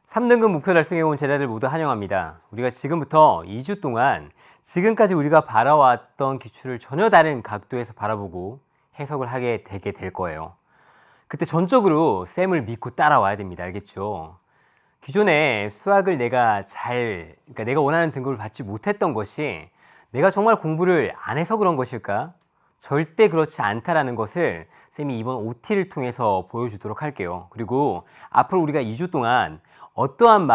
(3등급) 목표 달성해온 제자들 모두 환영합니다. 우리가 지금부터 2주 동안 지금까지 우리가 바라왔던 기출을 전혀 다른 각도에서 바라보고 해석을 하게 되게 될 거예요. 그때 전적으로 쌤을 믿고 따라와야 됩니다. 알겠죠? 기존에 수학을 그러니까 내가 원하는 등급을 받지 못했던 것이 내가 정말 공부를 안 해서 그런 것일까? 절대 그렇지 않다라는 것을 쌤이 이번 OT를 통해서 보여주도록 할게요. 그리고 앞으로 우리가 2주 동안 어떠한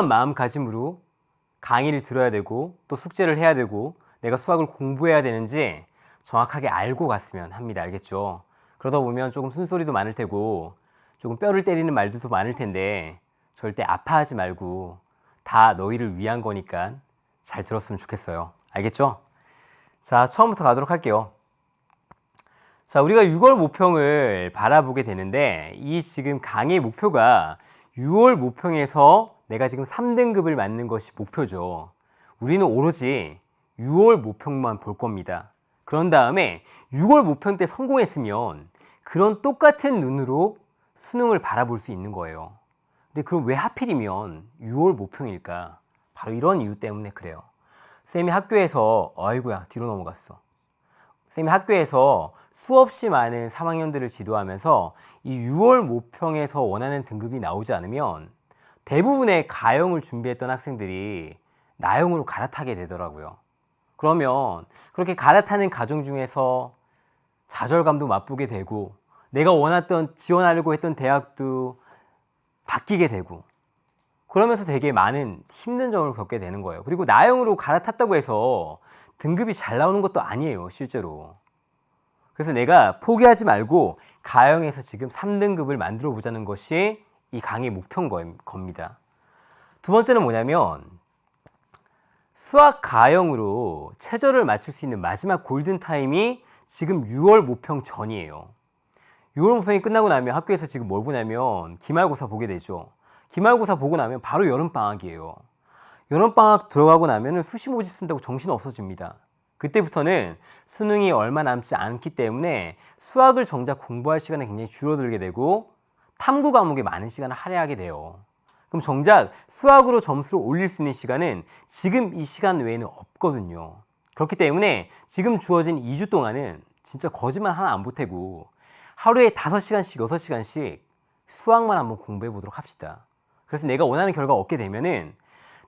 마음가짐으로 강의를 들어야 되고 또 숙제를 해야 되고 내가 수학을 공부해야 되는지 정확하게 알고 갔으면 합니다. 알겠죠? 그러다 보면 조금 쓴소리도 많을 테고 조금 뼈를 때리는 말들도 많을 텐데 절대 아파하지 말고 다 너희를 위한 거니까 잘 들었으면 좋겠어요. 알겠죠? 자, 처음부터 가도록 할게요. 자, 우리가 6월 모평을 바라보게 되는데 이 지금 강의 목표가 6월 모평에서 내가 지금 3등급을 맞는 것이 목표죠. 우리는 오로지 6월 모평만 볼 겁니다. 그런 다음에 6월 모평 때 성공했으면 그런 똑같은 눈으로 수능을 바라볼 수 있는 거예요. 근데 그럼 왜 하필이면 6월 모평일까? 바로 이런 이유 때문에 그래요. 쌤이 학교에서 어이구야 뒤로 넘어갔어. 쌤이 학교에서 수없이 많은 3학년들을 지도하면서 이 6월 모평에서 원하는 등급이 나오지 않으면 대부분의 가형을 준비했던 학생들이 나형으로 갈아타게 되더라고요. 그러면 그렇게 갈아타는 과정 중에서 좌절감도 맛보게 되고 내가 지원하려고 했던 대학도 바뀌게 되고 그러면서 되게 많은 힘든 점을 겪게 되는 거예요. 그리고 나형으로 갈아탔다고 해서 등급이 잘 나오는 것도 아니에요, 실제로. 그래서 내가 포기하지 말고 가형에서 지금 3등급을 만들어 보자는 것이 이 강의 목표인 겁니다. 두 번째는 뭐냐면 수학 가형으로 최저를 맞출 수 있는 마지막 골든타임이 지금 6월 모평 전이에요. 6월 모평이 끝나고 나면 학교에서 지금 뭘 보냐면 기말고사 보게 되죠. 기말고사 보고 나면 바로 여름방학이에요. 여름방학 들어가고 나면 수시 모집 쓴다고 정신 없어집니다. 그때부터는 수능이 얼마 남지 않기 때문에 수학을 정작 공부할 시간이 굉장히 줄어들게 되고 탐구 과목에 많은 시간을 할애하게 돼요. 그럼 정작 수학으로 점수를 올릴 수 있는 시간은 지금 이 시간 외에는 없거든요. 그렇기 때문에 지금 주어진 2주 동안은 진짜 거짓말 하나 안 보태고 하루에 5시간씩 6시간씩 수학만 한번 공부해 보도록 합시다. 그래서 내가 원하는 결과 얻게 되면은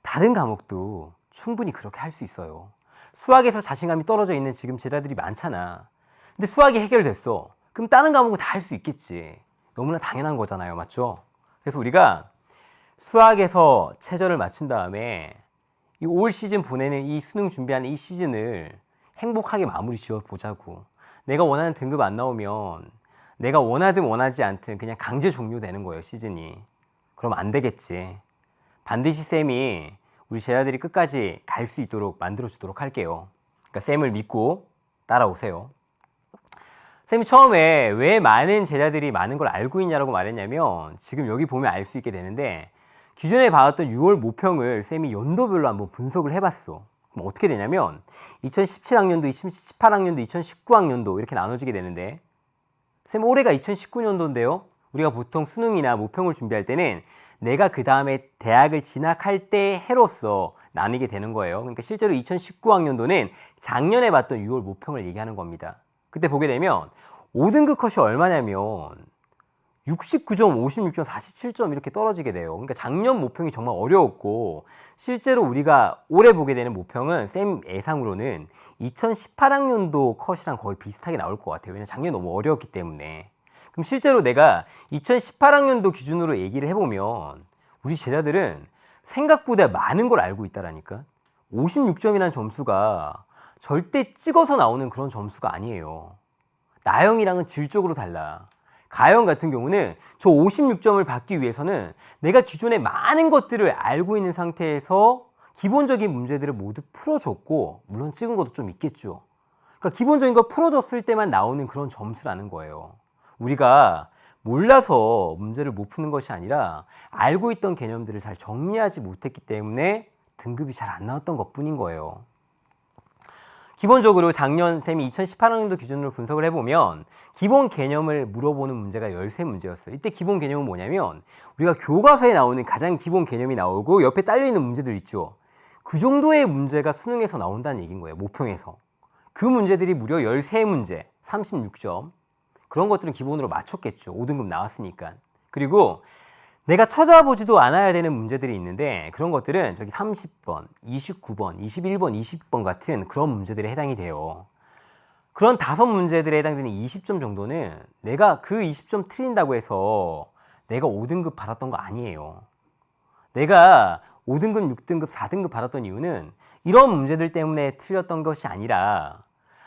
다른 과목도 충분히 그렇게 할 수 있어요. 수학에서 자신감이 떨어져 있는 지금 제자들이 많잖아. 근데 수학이 해결됐어. 그럼 다른 과목은 다 할 수 있겠지. 너무나 당연한 거잖아요. 맞죠? 그래서 우리가 수학에서 최저를 맞춘 다음에 이 올 시즌 보내는 이 수능 준비하는 이 시즌을 행복하게 마무리 지어 보자고. 내가 원하는 등급 안 나오면 내가 원하든 원하지 않든 그냥 강제 종료되는 거예요, 시즌이. 그럼 안 되겠지. 반드시 쌤이 우리 제자들이 끝까지 갈 수 있도록 만들어 주도록 할게요. 그러니까 쌤을 믿고 따라오세요. 쌤이 처음에 왜 많은 제자들이 많은 걸 알고 있냐라고 말했냐면 지금 여기 보면 알 수 있게 되는데 기존에 봐왔던 6월 모평을 쌤이 연도별로 한번 분석을 해봤어. 그럼 어떻게 되냐면 2017학년도, 2018학년도, 2019학년도 이렇게 나눠지게 되는데 쌤 올해가 2019년도인데요. 우리가 보통 수능이나 모평을 준비할 때는 내가 그 다음에 대학을 진학할 때 해로서 나뉘게 되는 거예요. 그러니까 실제로 2019학년도는 작년에 봤던 6월 모평을 얘기하는 겁니다. 그때 보게 되면 5등급 컷이 얼마냐면 69점, 56점, 47점 이렇게 떨어지게 돼요. 그러니까 작년 모평이 정말 어려웠고 실제로 우리가 올해 보게 되는 모평은 쌤 예상으로는 2018학년도 컷이랑 거의 비슷하게 나올 것 같아요. 왜냐면 작년에 너무 어려웠기 때문에. 그럼 실제로 내가 2018학년도 기준으로 얘기를 해보면 우리 제자들은 생각보다 많은 걸 알고 있다라니까. 56점이라는 점수가 절대 찍어서 나오는 그런 점수가 아니에요. 나형이랑은 질적으로 달라. 가형 같은 경우는 저 56점을 받기 위해서는 내가 기존에 많은 것들을 알고 있는 상태에서 기본적인 문제들을 모두 풀어줬고 물론 찍은 것도 좀 있겠죠. 그러니까 기본적인 거 풀어줬을 때만 나오는 그런 점수라는 거예요. 우리가 몰라서 문제를 못 푸는 것이 아니라 알고 있던 개념들을 잘 정리하지 못했기 때문에 등급이 잘 안 나왔던 것뿐인 거예요. 기본적으로 작년 쌤이 2018학년도 기준으로 분석을 해보면 기본 개념을 물어보는 문제가 13문제였어요. 이때 기본 개념은 뭐냐면 우리가 교과서에 나오는 가장 기본 개념이 나오고 옆에 딸려있는 문제들 있죠. 그 정도의 문제가 수능에서 나온다는 얘기인 거예요. 모평에서. 그 문제들이 무려 13문제, 36점. 그런 것들은 기본으로 맞췄겠죠. 5등급 나왔으니까. 그리고 내가 찾아보지도 않아야 되는 문제들이 있는데 그런 것들은 저기 30번, 29번, 21번, 20번 같은 그런 문제들에 해당이 돼요. 그런 5문제들에 해당되는 20점 정도는 내가 그 20점 틀린다고 해서 내가 5등급 받았던 거 아니에요. 내가 5등급, 6등급, 4등급 받았던 이유는 이런 문제들 때문에 틀렸던 것이 아니라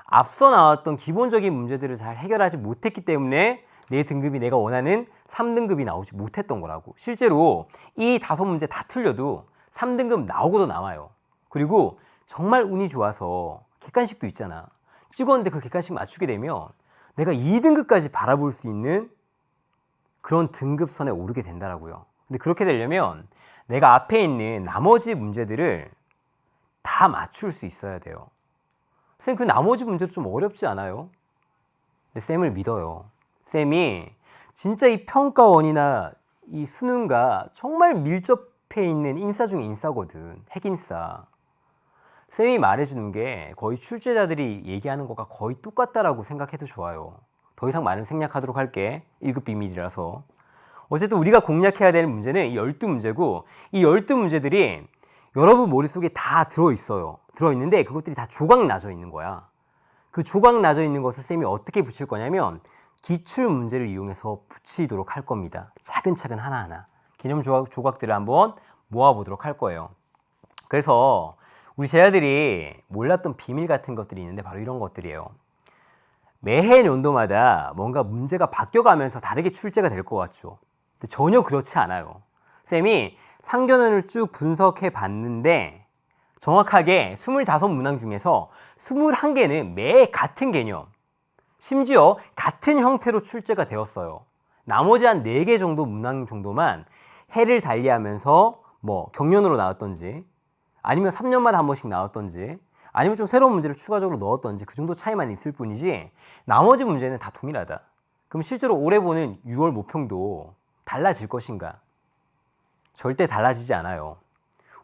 앞서 나왔던 기본적인 문제들을 잘 해결하지 못했기 때문에 내 등급이 내가 원하는 3등급이 나오지 못했던 거라고. 실제로 이 5문제 다 틀려도 3등급 나오고도 나와요. 그리고 정말 운이 좋아서 객관식도 있잖아. 찍었는데 그 객관식 맞추게 되면 내가 2등급까지 바라볼 수 있는 그런 등급선에 오르게 된다라고요. 근데 그렇게 되려면 내가 앞에 있는 나머지 문제들을 다 맞출 수 있어야 돼요. 쌤, 그 나머지 문제도 좀 어렵지 않아요? 근데 쌤을 믿어요. 쌤이 진짜 이 평가원이나 이 수능과 정말 밀접해 있는 인싸 중에 인싸거든. 핵인싸. 쌤이 말해주는 게 거의 출제자들이 얘기하는 것과 거의 똑같다라고 생각해도 좋아요. 더 이상 말은 생략하도록 할게. 1급 비밀이라서. 어쨌든 우리가 공략해야 되는 문제는 이 12문제고 이 12문제들이 여러분 머릿속에 다 들어있어요. 들어있는데 그것들이 다 조각 나져 있는 거야. 그 조각 나져 있는 것을 쌤이 어떻게 붙일 거냐면 기출 문제를 이용해서 붙이도록 할 겁니다. 차근차근 하나하나. 개념 조각들을 한번 모아보도록 할 거예요. 그래서 우리 제자들이 몰랐던 비밀 같은 것들이 있는데 바로 이런 것들이에요. 매해 연도마다 뭔가 문제가 바뀌어가면서 다르게 출제가 될 것 같죠. 근데 전혀 그렇지 않아요. 쌤이 상견례를 쭉 분석해 봤는데 정확하게 25문항 중에서 21개는 매해 같은 개념, 심지어 같은 형태로 출제가 되었어요. 나머지 한 4개 정도 문항 정도만 해를 달리하면서 뭐 경련으로 나왔던지 아니면 3년마다 한 번씩 나왔던지 아니면 좀 새로운 문제를 추가적으로 넣었던지 그 정도 차이만 있을 뿐이지 나머지 문제는 다 동일하다. 그럼 실제로 올해 보는 6월 모평도 달라질 것인가? 절대 달라지지 않아요.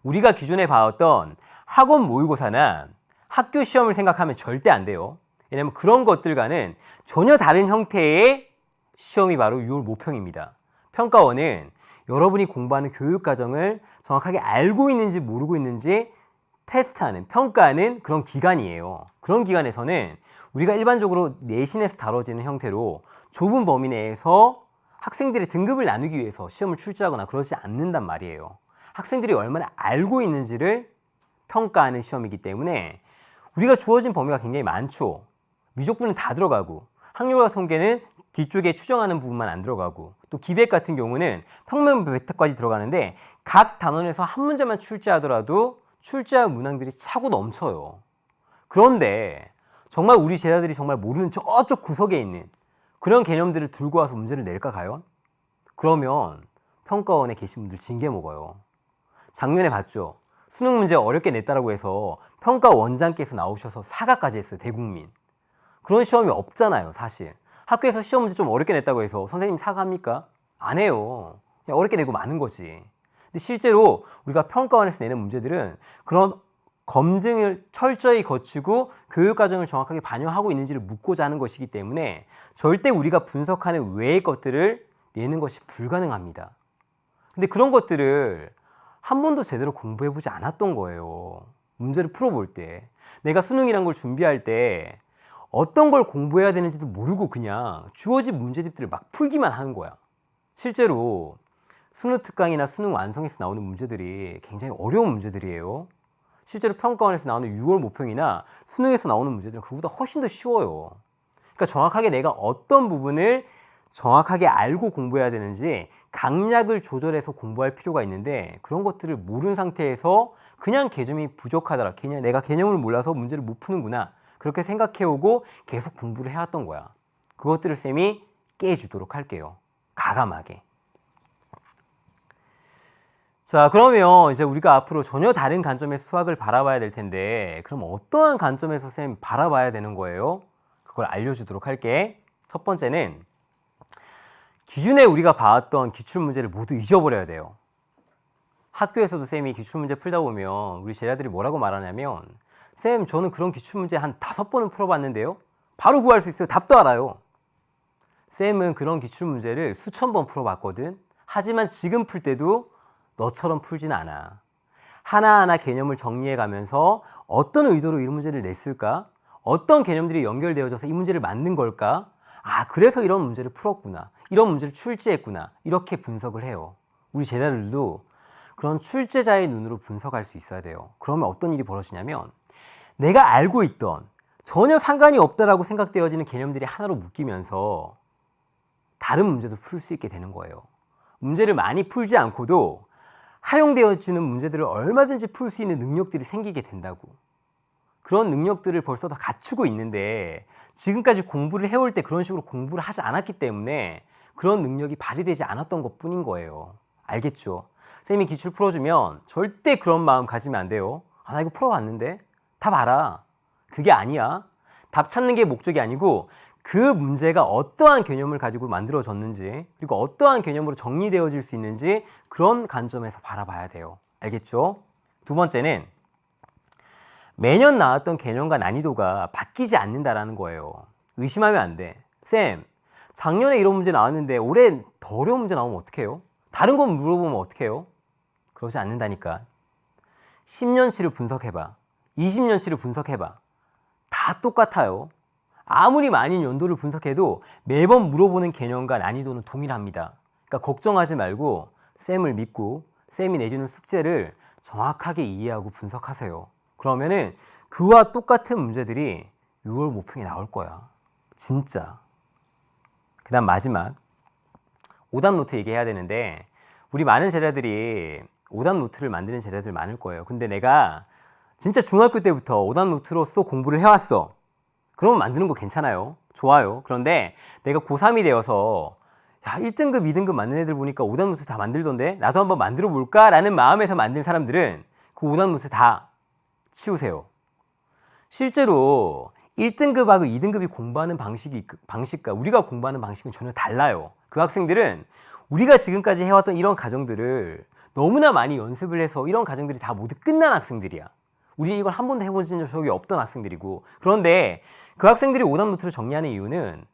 우리가 기존에 봐왔던 학원 모의고사나 학교 시험을 생각하면 절대 안 돼요. 왜냐면 그런 것들과는 전혀 다른 형태의 시험이 바로 6월 모평입니다. 평가원은 여러분이 공부하는 교육과정을 정확하게 알고 있는지 모르고 있는지 테스트하는, 평가하는 그런 기간이에요. 그런 기간에서는 우리가 일반적으로 내신에서 다뤄지는 형태로 좁은 범위 내에서 학생들의 등급을 나누기 위해서 시험을 출제하거나 그러지 않는단 말이에요. 학생들이 얼마나 알고 있는지를 평가하는 시험이기 때문에 우리가 주어진 범위가 굉장히 많죠. 미적분은 다 들어가고 확률과 통계는 뒤쪽에 추정하는 부분만 안 들어가고 또 기백 같은 경우는 평면 베타까지 들어가는데 각 단원에서 한 문제만 출제하더라도 출제할 문항들이 차고 넘쳐요. 그런데 정말 우리 제자들이 정말 모르는 저쪽 구석에 있는 그런 개념들을 들고 와서 문제를 낼까 과연? 그러면 평가원에 계신 분들 징계 먹어요. 작년에 봤죠? 수능 문제 어렵게 냈다라고 해서 평가원장께서 나오셔서 사과까지 했어요. 대국민. 그런 시험이 없잖아요. 사실. 학교에서 시험 문제 좀 어렵게 냈다고 해서 선생님 사과합니까? 안 해요. 그냥 어렵게 내고 마는 거지. 근데 실제로 우리가 평가원에서 내는 문제들은 그런 검증을 철저히 거치고 교육과정을 정확하게 반영하고 있는지를 묻고자 하는 것이기 때문에 절대 우리가 분석하는 외의 것들을 내는 것이 불가능합니다. 근데 그런 것들을 한 번도 제대로 공부해보지 않았던 거예요. 문제를 풀어볼 때. 내가 수능이란 걸 준비할 때 어떤 걸 공부해야 되는지도 모르고 그냥 주어진 문제집들을 막 풀기만 하는 거야. 실제로 수능 특강이나 수능 완성에서 나오는 문제들이 굉장히 어려운 문제들이에요. 실제로 평가원에서 나오는 6월 모평이나 수능에서 나오는 문제들은 그보다 훨씬 더 쉬워요. 그러니까 정확하게 내가 어떤 부분을 정확하게 알고 공부해야 되는지 강약을 조절해서 공부할 필요가 있는데 그런 것들을 모르는 상태에서 그냥 개념이 부족하더라. 그냥 내가 개념을 몰라서 문제를 못 푸는구나. 그렇게 생각해오고 계속 공부를 해왔던 거야. 그것들을 쌤이 깨주도록 할게요. 가감하게. 자, 그러면 이제 우리가 앞으로 전혀 다른 관점에서 수학을 바라봐야 될 텐데, 그럼 어떠한 관점에서 쌤 바라봐야 되는 거예요? 그걸 알려주도록 할게. 첫 번째는 기존에 우리가 봐왔던 기출문제를 모두 잊어버려야 돼요. 학교에서도 쌤이 기출문제 풀다 보면 우리 제자들이 뭐라고 말하냐면, 쌤, 저는 그런 기출문제 한 5번은 풀어봤는데요. 바로 구할 수 있어요. 답도 알아요. 쌤은 그런 기출문제를 수천 번 풀어봤거든. 하지만 지금 풀 때도 너처럼 풀진 않아. 하나하나 개념을 정리해가면서 어떤 의도로 이 문제를 냈을까? 어떤 개념들이 연결되어져서 이 문제를 만든 걸까? 아, 그래서 이런 문제를 풀었구나. 이런 문제를 출제했구나. 이렇게 분석을 해요. 우리 제자들도 그런 출제자의 눈으로 분석할 수 있어야 돼요. 그러면 어떤 일이 벌어지냐면 내가 알고 있던 전혀 상관이 없다라고 생각되어지는 개념들이 하나로 묶이면서 다른 문제도 풀 수 있게 되는 거예요. 문제를 많이 풀지 않고도 활용되어지는 문제들을 얼마든지 풀 수 있는 능력들이 생기게 된다고. 그런 능력들을 벌써 다 갖추고 있는데 지금까지 공부를 해올 때 그런 식으로 공부를 하지 않았기 때문에 그런 능력이 발휘되지 않았던 것 뿐인 거예요. 알겠죠? 선생님이 기출 풀어주면 절대 그런 마음 가지면 안 돼요. 아, 나 이거 풀어봤는데? 답 알아. 그게 아니야. 답 찾는 게 목적이 아니고 그 문제가 어떠한 개념을 가지고 만들어졌는지 그리고 어떠한 개념으로 정리되어질 수 있는지 그런 관점에서 바라봐야 돼요. 알겠죠? 두 번째는 매년 나왔던 개념과 난이도가 바뀌지 않는다라는 거예요. 의심하면 안 돼. 쌤, 작년에 이런 문제 나왔는데 올해 더 어려운 문제 나오면 어떡해요? 다른 건 물어보면 어떡해요? 그러지 않는다니까. 10년치를 분석해봐. 20년치를 분석해봐. 다 똑같아요. 아무리 많은 연도를 분석해도 매번 물어보는 개념과 난이도는 동일합니다. 그러니까 걱정하지 말고 쌤을 믿고 쌤이 내주는 숙제를 정확하게 이해하고 분석하세요. 그러면은 그와 똑같은 문제들이 6월 모평에 나올 거야. 진짜. 그 다음 마지막 오답 노트 얘기해야 되는데 우리 많은 제자들이 오답 노트를 만드는 제자들 많을 거예요. 근데 내가 진짜 중학교 때부터 오답 노트로서 공부를 해왔어. 그러면 만드는 거 괜찮아요. 좋아요. 그런데 내가 고3이 되어서 야, 1등급, 2등급 만든 애들 보니까 오답 노트 다 만들던데 나도 한번 만들어 볼까? 라는 마음에서 만든 사람들은 그 오답 노트 다 치우세요. 실제로 1등급하고 2등급이 공부하는 방식과 우리가 공부하는 방식은 전혀 달라요. 그 학생들은 우리가 지금까지 해왔던 이런 과정들을 너무나 많이 연습을 해서 이런 과정들이 다 모두 끝난 학생들이야. 우리 이걸 한 번도 해본 적이 없던 학생들이고 그런데 그 학생들이 오답 노트를 정리하는 이유는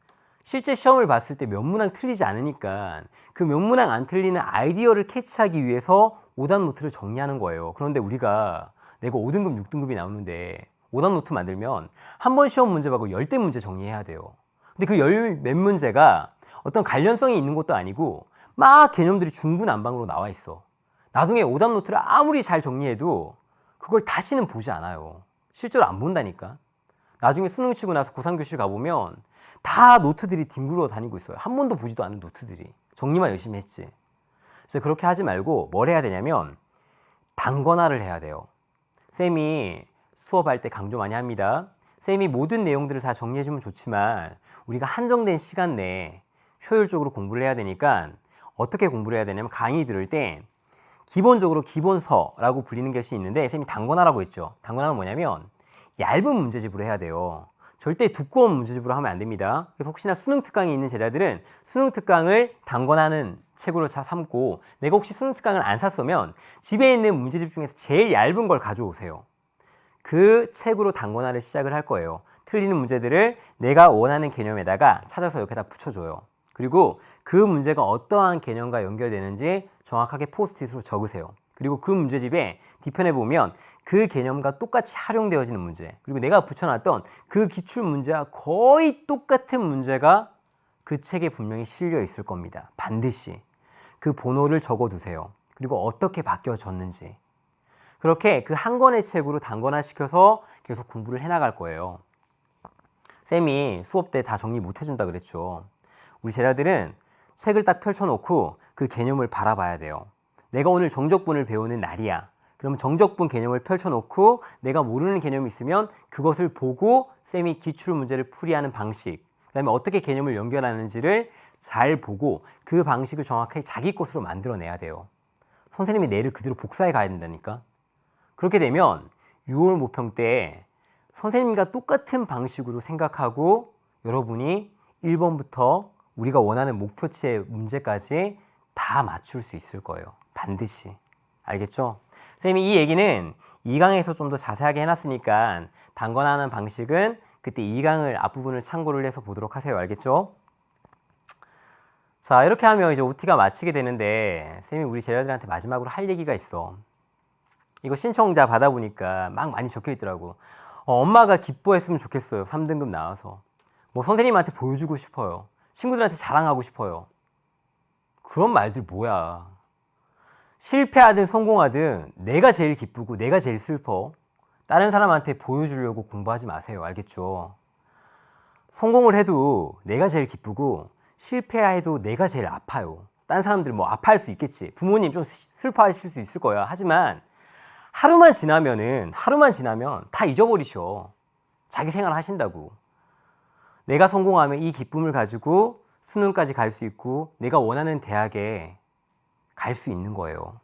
실제 시험을 봤을 때 몇 문항 틀리지 않으니까 그 몇 문항 안 틀리는 아이디어를 캐치하기 위해서 오답 노트를 정리하는 거예요. 그런데 우리가 내가 5등급, 6등급이 나오는데 오답 노트 만들면 한 번 시험 문제 받고 10대 문제 정리해야 돼요. 근데 그 열 몇 문제가 어떤 관련성이 있는 것도 아니고 막 개념들이 중구난방으로 나와 있어. 나중에 오답 노트를 아무리 잘 정리해도 그걸 다시는 보지 않아요. 실제로 안 본다니까. 나중에 수능 치고 나서 고3 교실 가보면 다 노트들이 뒹굴어 다니고 있어요. 한 번도 보지도 않은 노트들이. 정리만 열심히 했지. 그래서 그렇게 하지 말고 뭘 해야 되냐면 단권화를 해야 돼요. 쌤이 수업할 때 강조 많이 합니다. 쌤이 모든 내용들을 다 정리해주면 좋지만 우리가 한정된 시간 내에 효율적으로 공부를 해야 되니까 어떻게 공부를 해야 되냐면 강의 들을 때 기본적으로 기본서라고 불리는 것이 있는데 쌤이 단권화라고 했죠. 단권화는 뭐냐면 얇은 문제집으로 해야 돼요. 절대 두꺼운 문제집으로 하면 안 됩니다. 그래서 혹시나 수능 특강이 있는 제자들은 수능 특강을 단권화하는 책으로 삼고 내가 혹시 수능 특강을 안 샀으면 집에 있는 문제집 중에서 제일 얇은 걸 가져오세요. 그 책으로 단권화를 시작을 할 거예요. 틀리는 문제들을 내가 원하는 개념에다가 찾아서 옆에다 붙여줘요. 그리고 그 문제가 어떠한 개념과 연결되는지 정확하게 포스트잇으로 적으세요. 그리고 그 문제집에 뒤편에 보면 그 개념과 똑같이 활용되어지는 문제 그리고 내가 붙여놨던 그 기출 문제와 거의 똑같은 문제가 그 책에 분명히 실려 있을 겁니다. 반드시 그 번호를 적어두세요. 그리고 어떻게 바뀌어졌는지 그렇게 그 한 권의 책으로 단권화시켜서 계속 공부를 해나갈 거예요. 쌤이 수업 때 다 정리 못 해준다 그랬죠. 우리 제자들은 책을 딱 펼쳐놓고 그 개념을 바라봐야 돼요. 내가 오늘 정적분을 배우는 날이야. 그러면 정적분 개념을 펼쳐놓고 내가 모르는 개념이 있으면 그것을 보고 쌤이 기출 문제를 풀이하는 방식, 그 다음에 어떻게 개념을 연결하는지를 잘 보고 그 방식을 정확하게 자기 것으로 만들어내야 돼요. 선생님이 내를 그대로 복사해 가야 된다니까. 그렇게 되면 6월 모평 때 선생님과 똑같은 방식으로 생각하고 여러분이 1번부터 우리가 원하는 목표치의 문제까지 다 맞출 수 있을 거예요. 반드시. 알겠죠? 선생님이 이 얘기는 2강에서 좀 더 자세하게 해놨으니까 단권하는 방식은 그때 2강을 앞부분을 참고를 해서 보도록 하세요. 알겠죠? 자, 이렇게 하면 이제 OT가 마치게 되는데 선생님이 우리 제자들한테 마지막으로 할 얘기가 있어. 이거 신청자 받아보니까 막 많이 적혀 있더라고. 엄마가 기뻐했으면 좋겠어요. 3등급 나와서. 뭐 선생님한테 보여주고 싶어요. 친구들한테 자랑하고 싶어요. 그런 말들 뭐야. 실패하든 성공하든 내가 제일 기쁘고 내가 제일 슬퍼. 다른 사람한테 보여주려고 공부하지 마세요. 알겠죠? 성공을 해도 내가 제일 기쁘고 실패해도 내가 제일 아파요. 다른 사람들 뭐 아파할 수 있겠지. 부모님 좀 슬퍼하실 수 있을 거야. 하지만 하루만 지나면 다 잊어버리셔. 자기 생활 하신다고. 내가 성공하면 이 기쁨을 가지고 수능까지 갈 수 있고 내가 원하는 대학에 갈 수 있는 거예요.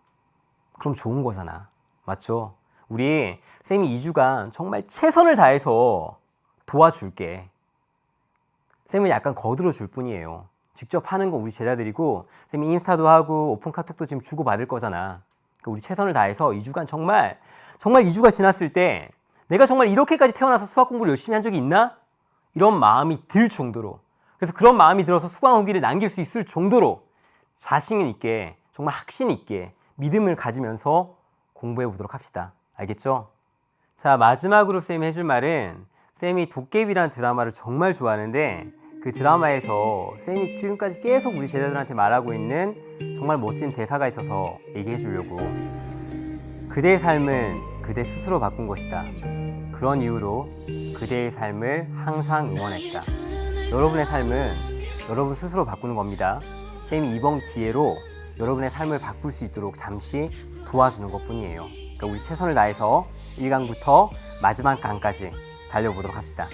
그럼 좋은 거잖아. 맞죠? 우리 쌤이 2주간 정말 최선을 다해서 도와줄게. 쌤은 약간 거들어 줄 뿐이에요. 직접 하는 건 우리 제자들이고 쌤이 인스타도 하고 오픈 카톡도 지금 주고받을 거잖아. 그러니까 우리 최선을 다해서 2주간 정말 2주가 지났을 때 내가 정말 이렇게까지 태어나서 수학 공부를 열심히 한 적이 있나? 이런 마음이 들 정도로, 그래서 그런 마음이 들어서 수강 후기를 남길 수 있을 정도로 자신 있게, 정말 확신 있게 믿음을 가지면서 공부해 보도록 합시다. 알겠죠? 자, 마지막으로 쌤이 해줄 말은, 쌤이 도깨비라는 드라마를 정말 좋아하는데 그 드라마에서 쌤이 지금까지 계속 우리 제자들한테 말하고 있는 정말 멋진 대사가 있어서 얘기해 주려고. 그대의 삶은 그대 스스로 바꾼 것이다. 그런 이유로 그대의 삶을 항상 응원했다. 여러분의 삶은 여러분 스스로 바꾸는 겁니다. 쌤이 이번 기회로 여러분의 삶을 바꿀 수 있도록 잠시 도와주는 것 뿐이에요. 그러니까 우리 최선을 다해서 1강부터 마지막 강까지 달려보도록 합시다.